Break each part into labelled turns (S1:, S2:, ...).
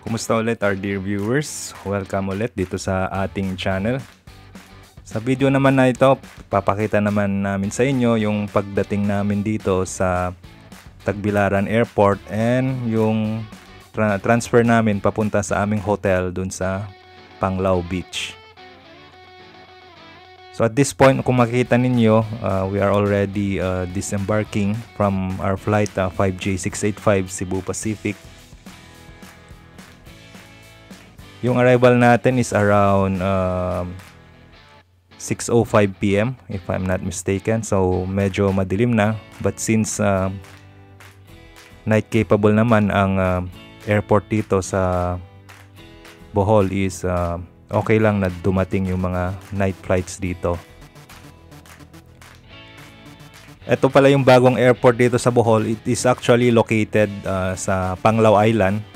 S1: Kumusta ulit our dear viewers? Welcome ulit dito sa ating channel. Sa video naman na ito, papakita naman namin sa inyo yung pagdating namin dito sa Tagbilaran Airport and yung transfer namin papunta sa aming hotel dun sa Panglao Beach. So at this point, kung makikita ninyo, we are already disembarking from our flight 5J685 Cebu Pacific. Yung arrival natin is around 6:05 PM if I'm not mistaken. So medyo madilim na, but since night capable naman ang airport dito sa Bohol is okay lang na dumating yung mga night flights dito. Ito pala yung bagong airport dito sa Bohol. It is actually located sa Panglao Island.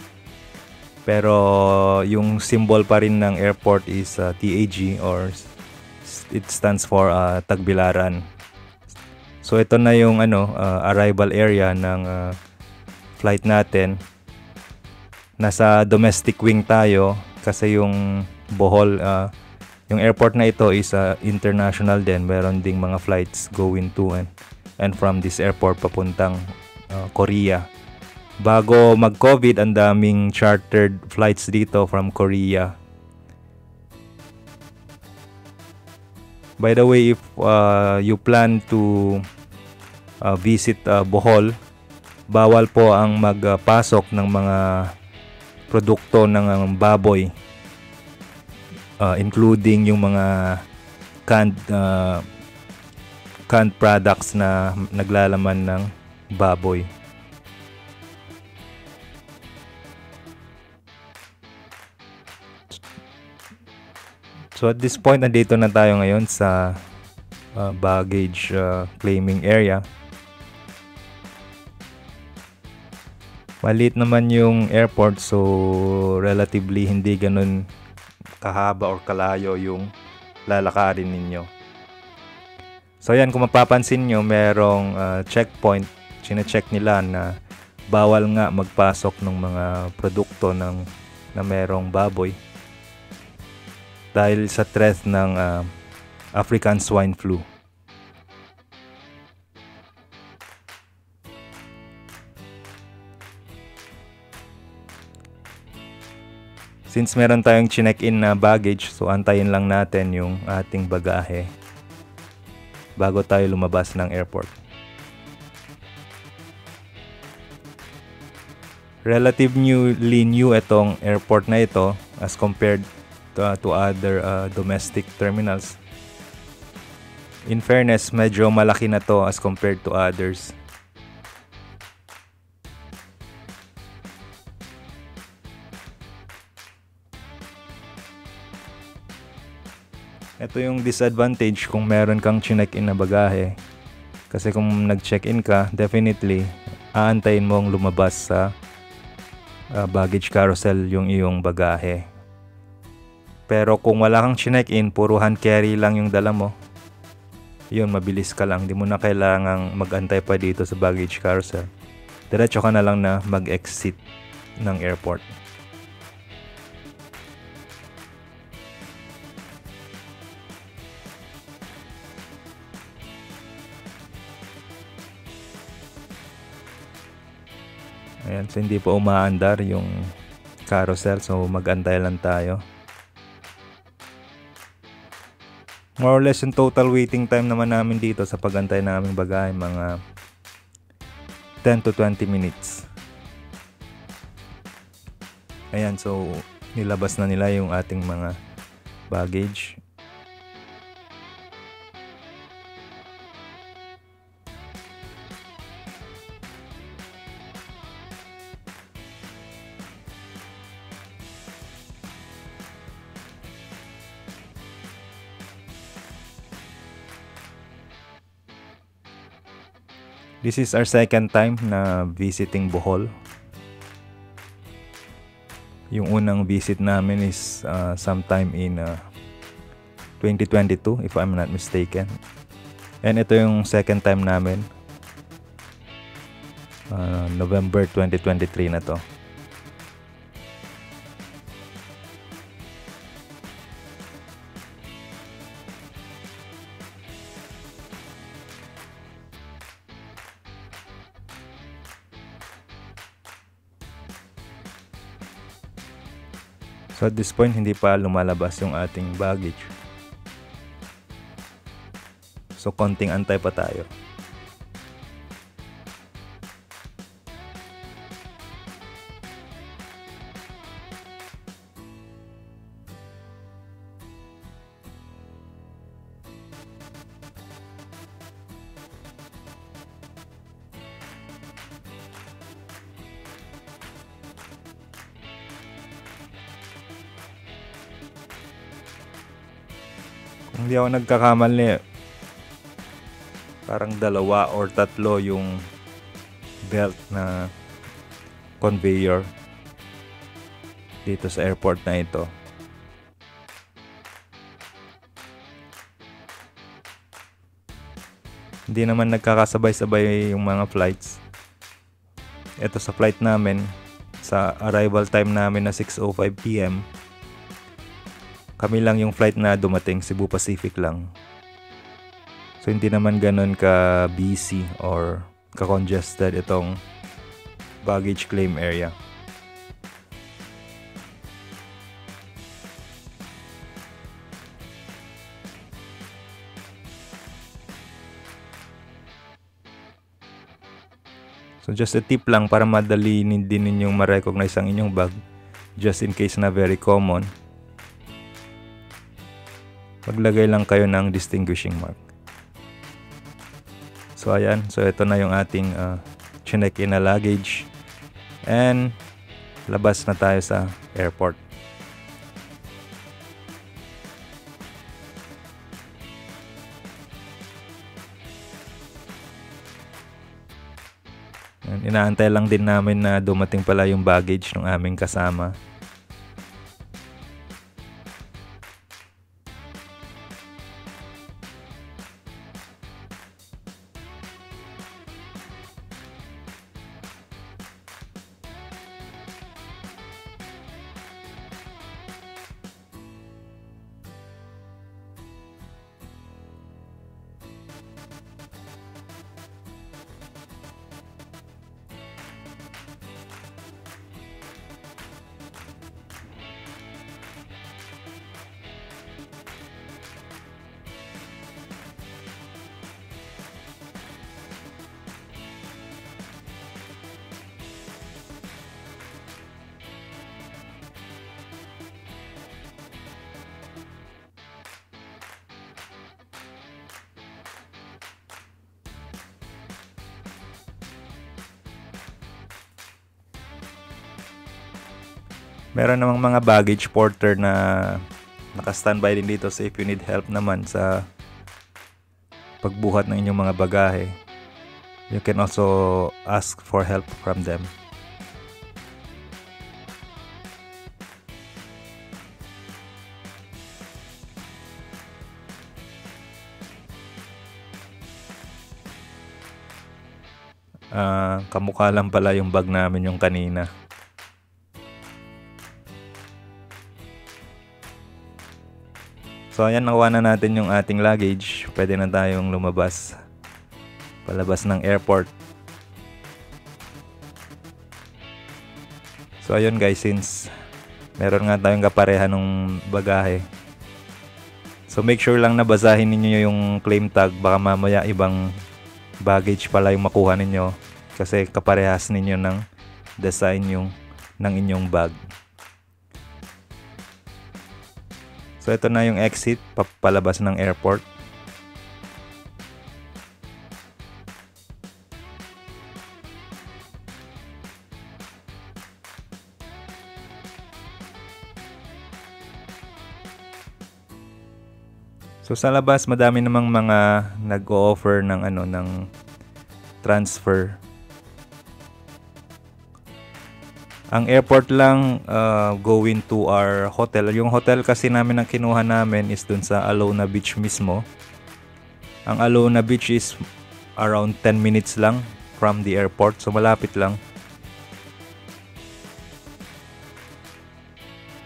S1: Pero yung symbol pa rin ng airport is TAG, or it stands for Tagbilaran. So ito na yung arrival area ng flight natin. Nasa domestic wing tayo kasi yung Bohol, yung airport na ito is international din. Meron ding mga flights going to and from this airport papuntang Korea. Bago mag-COVID, ang daming chartered flights dito from Korea. By the way, if you plan to visit Bohol, bawal po ang magpasok ng mga produkto ng baboy, including yung mga canned products na naglalaman ng baboy. So at this point, nandito na tayo ngayon sa baggage claiming area. Maliit naman yung airport, so relatively hindi ganun kahaba or kalayo yung lalakarin ninyo. So yan, kung mapapansin nyo, merong checkpoint. Chine-check nila na bawal nga magpasok ng mga produkto na merong baboy dahil sa threat ng African swine flu. Since meron tayong chinek-in na baggage, so antayin lang natin yung ating bagahe bago tayo lumabas ng airport. Relatively new itong airport na ito as compared to other domestic terminals. In fairness, medyo malaki na to as compared to others. Ito yung disadvantage kung meron kang chinek-in na bagahe. Kasi kung nag-check-in ka, definitely aantayin mong lumabas sa baggage carousel yung iyong bagahe. Pero kung wala kang chinek-in, puro hand carry lang yung dala mo, yun, mabilis ka lang. Di mo na kailangang mag-antay pa dito sa baggage carousel. Diretso ka na lang na mag-exit ng airport. Ayan, so hindi pa umaandar yung carousel, so mag-antay lang tayo. More or less yung total waiting time naman namin dito sa pag-antay naming bagahe, mga 10 to 20 minutes. Ayan, so nilabas na nila yung ating mga baggage. This is our second time na visiting Bohol. Yung unang visit namin is sometime in 2022 if I'm not mistaken. And ito yung second time namin. November 2023 na to. So at this point, hindi pa lumalabas yung ating baggage. So konting antay pa tayo. Kung hindi ako nagkakamali, parang 2 or 3 yung belt na conveyor dito sa airport na ito. Hindi naman nagkakasabay-sabay yung mga flights. Ito sa flight namin, sa arrival time namin na 6:05 PM, kami lang yung flight na dumating, Cebu Pacific lang. So hindi naman ganun ka busy or ka-congested itong baggage claim area. So just a tip lang para madali din ninyong ma-recognize ang inyong bag, just in case na very common. Maglagay lang kayo ng distinguishing mark. So ayan, so ito na yung ating chinek-in na luggage. And labas na tayo sa airport. And inaantay lang din namin na dumating pala yung baggage ng aming kasama. Meron namang mga baggage porter na naka-standby din dito, so if you need help naman sa pagbuhat ng inyong mga bagahe, you can also ask for help from them. Kamukha lang pala yung bag namin yung kanina. So ayan, nakuha na natin yung ating luggage. Pwede na tayong lumabas, palabas ng airport. So ayun guys, since meron nga tayong kapareha ng bagahe, so make sure lang na basahin ninyo yung claim tag. Baka mamaya ibang baggage pala yung makuha ninyo, kasi kaparehas ninyo ng design yung ng inyong bag. So ito na yung exit, palabas ng airport. So sa labas, madami namang mga nag-o-offer ng ng transfer. Ang airport lang going to our hotel. Yung hotel kasi namin ang kinuha namin is dun sa Alona Beach mismo. Ang Alona Beach is around 10 minutes lang from the airport. So malapit lang.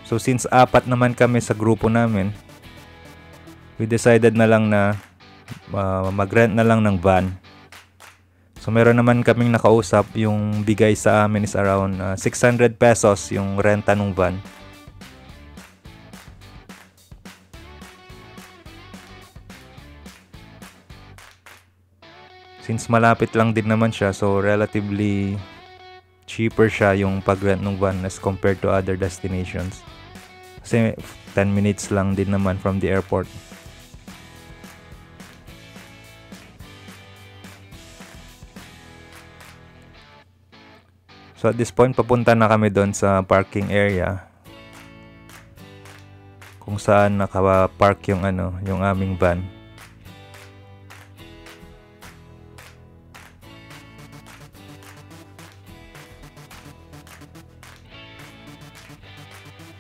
S1: So since 4 naman kami sa grupo namin, we decided na lang na mag-rent na lang ng van. So meron naman kaming nakausap, yung bigay sa amin is around 600 pesos yung renta ng van. Since malapit lang din naman siya, so relatively cheaper siya yung pag-rent ng van as compared to other destinations. Kasi 10 minutes lang din naman from the airport. So at this point, papunta na kami doon sa parking area kung saan naka-park yung yung aming van.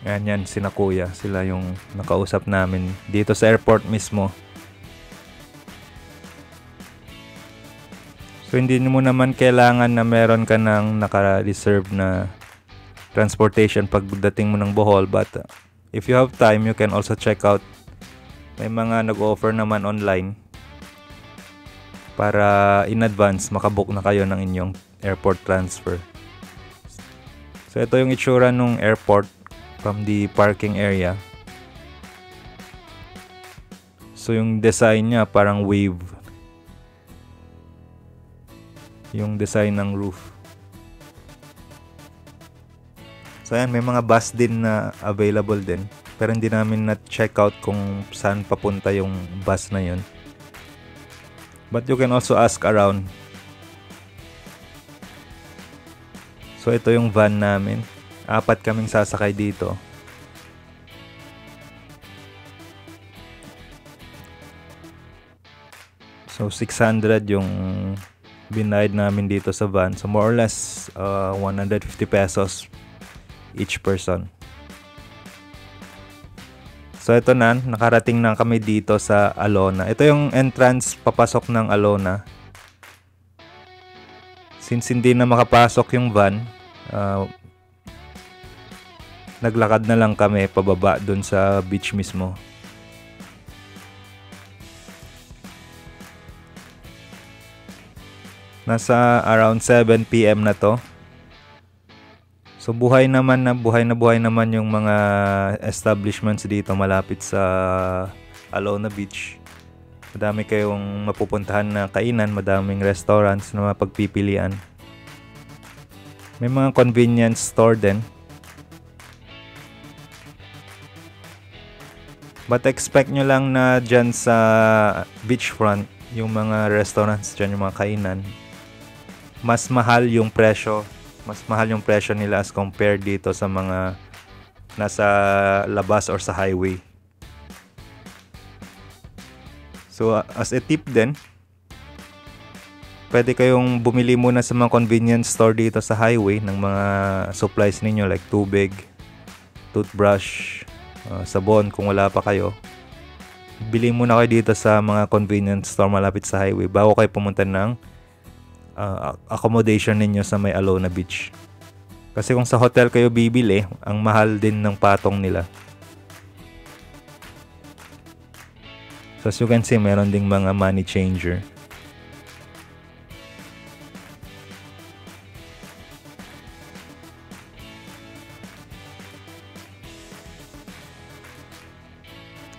S1: Yan, sina kuya. Sila yung nakausap namin dito sa airport mismo. So, hindi mo naman kailangan na meron ka ng naka-reserve na transportation pagdating mo ng Bohol. But if you have time, you can also check out. May mga nag-offer naman online para in advance makabook na kayo ng inyong airport transfer. So, ito yung itsura ng airport from the parking area. So yung design niya parang wave. Yung design ng roof. So ayan, may mga bus din na available din. Pero hindi namin na-check out kung saan papunta yung bus na yun. But you can also ask around. So ito yung van namin. 4 kaming sasakay dito. So 600 yung binayad namin dito sa van. So more or less 150 pesos each person. So ito na, nakarating na kami dito sa Alona. Ito yung entrance papasok ng Alona. Since hindi na makapasok yung van, naglakad na lang kami pababa dun sa beach mismo. Nasa around 7 PM na to. So buhay naman yung mga establishments dito malapit sa Alona Beach. Madami kayong mapupuntahan na kainan, madaming restaurants na mapagpipilian. May mga convenience store din. But expect nyo lang na dyan sa beachfront, yung mga restaurants dyan, yung mga kainan, mas mahal yung presyo nila as compared dito sa mga nasa labas or sa highway. So as a tip din, pwede kayong bumili muna sa mga convenience store dito sa highway ng mga supplies ninyo like tubig, toothbrush, sabon kung wala pa kayo. Bili muna kayo dito sa mga convenience store malapit sa highway bago kayo pumunta ng accommodation ninyo sa may Alona Beach. Kasi kung sa hotel kayo bibili, ang mahal din ng patong nila. So as you can see, meron ding mga money changer.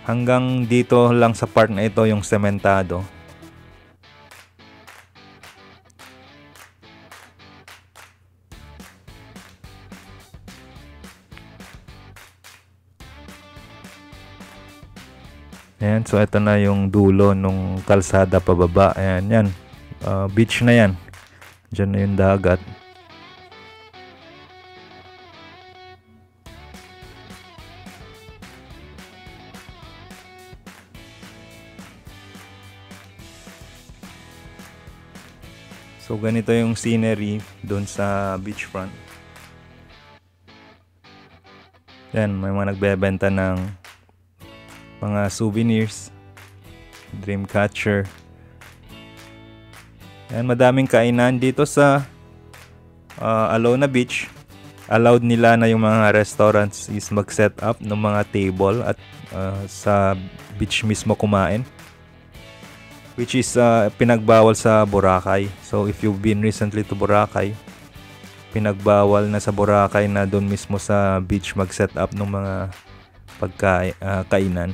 S1: Hanggang dito lang sa part na ito yung sementado. Ayan, so ito na yung dulo nung kalsada pababa. Ayan, yan. Beach na yan. Diyan na yung dagat. So ganito yung scenery doon sa beachfront. Yan, may mga nagbebenta ng mga souvenirs, Dreamcatcher. Yan, madaming kainan dito sa Alona Beach. Allowed nila na yung mga restaurants is mag-set up ng mga table at sa beach mismo kumain. Which is pinagbawal sa Boracay. So if you've been recently to Boracay, pinagbawal na sa Boracay na doon mismo sa beach mag-set up ng mga kainan.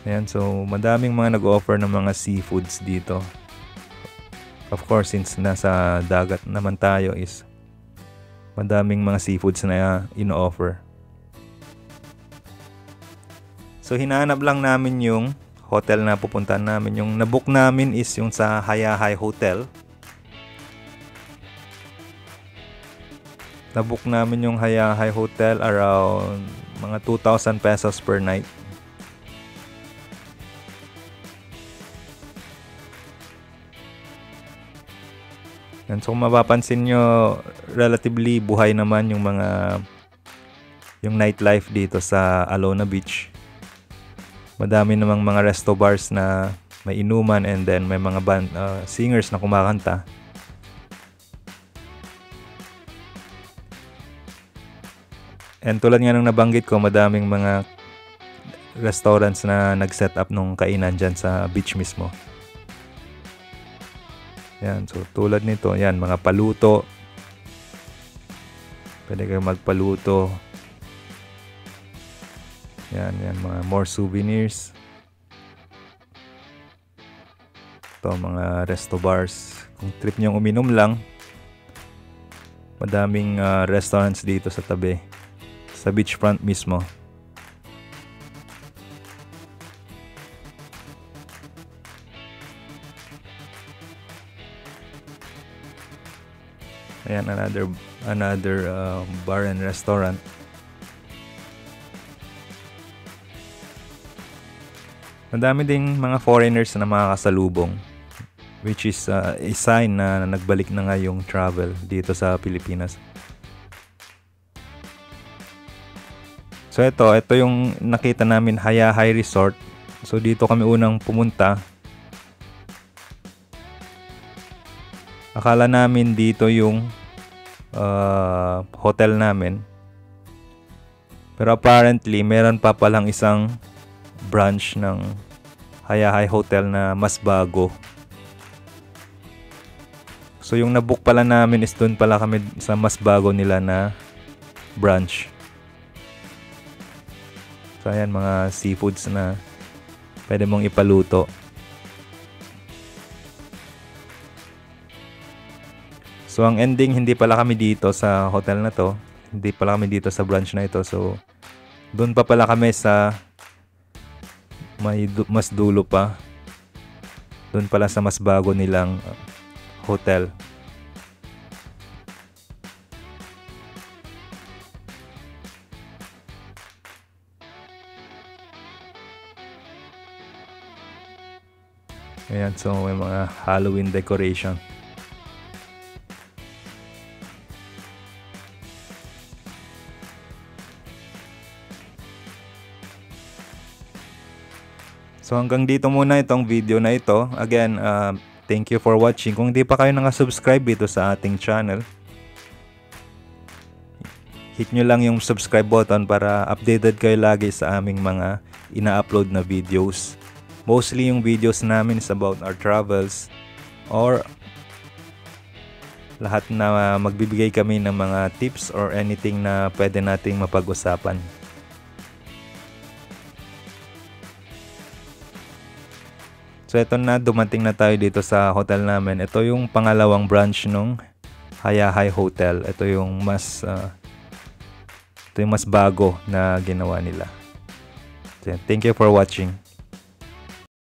S1: Ayan, so madaming mga nag-offer ng mga seafoods dito. Of course, since nasa dagat naman tayo, is madaming mga seafoods na ino-offer. So hinahanap lang namin yung hotel na pupuntahan namin. Yung nabook namin is yung sa Hayahay Hotel. Nabook namin yung Hayahay Hotel around mga 2,000 pesos per night. And so mapapansin nyo, relatively buhay naman yung nightlife dito sa Alona Beach. Madami namang mga resto bars na may inuman, and then may mga singers na kumakanta. And tulad nga ng nabanggit ko, madaming mga restaurants na nag-set up nung kainan dyan sa beach mismo. Yan, so tulad nito, yan, mga paluto. Pwede kayo magpaluto. Yan, mga more souvenirs. Ito, mga resto bars. Kung trip nyo uminom lang, madaming restaurants dito sa tabi. Sa beachfront mismo. Ayan, another bar and restaurant. Madami ding mga foreigners na makakasalubong, which is a sign na nagbalik na nga yung travel dito sa Pilipinas. So ito yung nakita namin, Hayahay Resort. So dito kami unang pumunta. Akala namin dito yung hotel namin. Pero apparently, meron pa palang isang branch ng Hayahay Hotel na mas bago. So yung nabook pala namin is doon pala kami sa mas bago nila na branch. So ayan, mga seafoods na pwede mong ipaluto. So ang ending, hindi pala kami dito sa hotel na to. Hindi pala kami dito sa branch na ito. So doon pa pala kami sa mas dulo pa. Doon pala sa mas bago nilang hotel. Ayan, so may mga Halloween decoration. So hanggang dito muna itong video na ito. Again, thank you for watching. Kung hindi pa kayo nakasubscribe dito sa ating channel, hit nyo lang yung subscribe button para updated kayo lagi sa aming mga ina-upload na videos. Mostly yung videos namin is about our travels, or lahat na magbibigay kami ng mga tips or anything na pwede nating mapag-usapan. So ito na, dumating na tayo dito sa hotel namin. Ito yung pangalawang branch nung Hayahay Hotel. Ito yung mas bago na ginawa nila. Thank you for watching.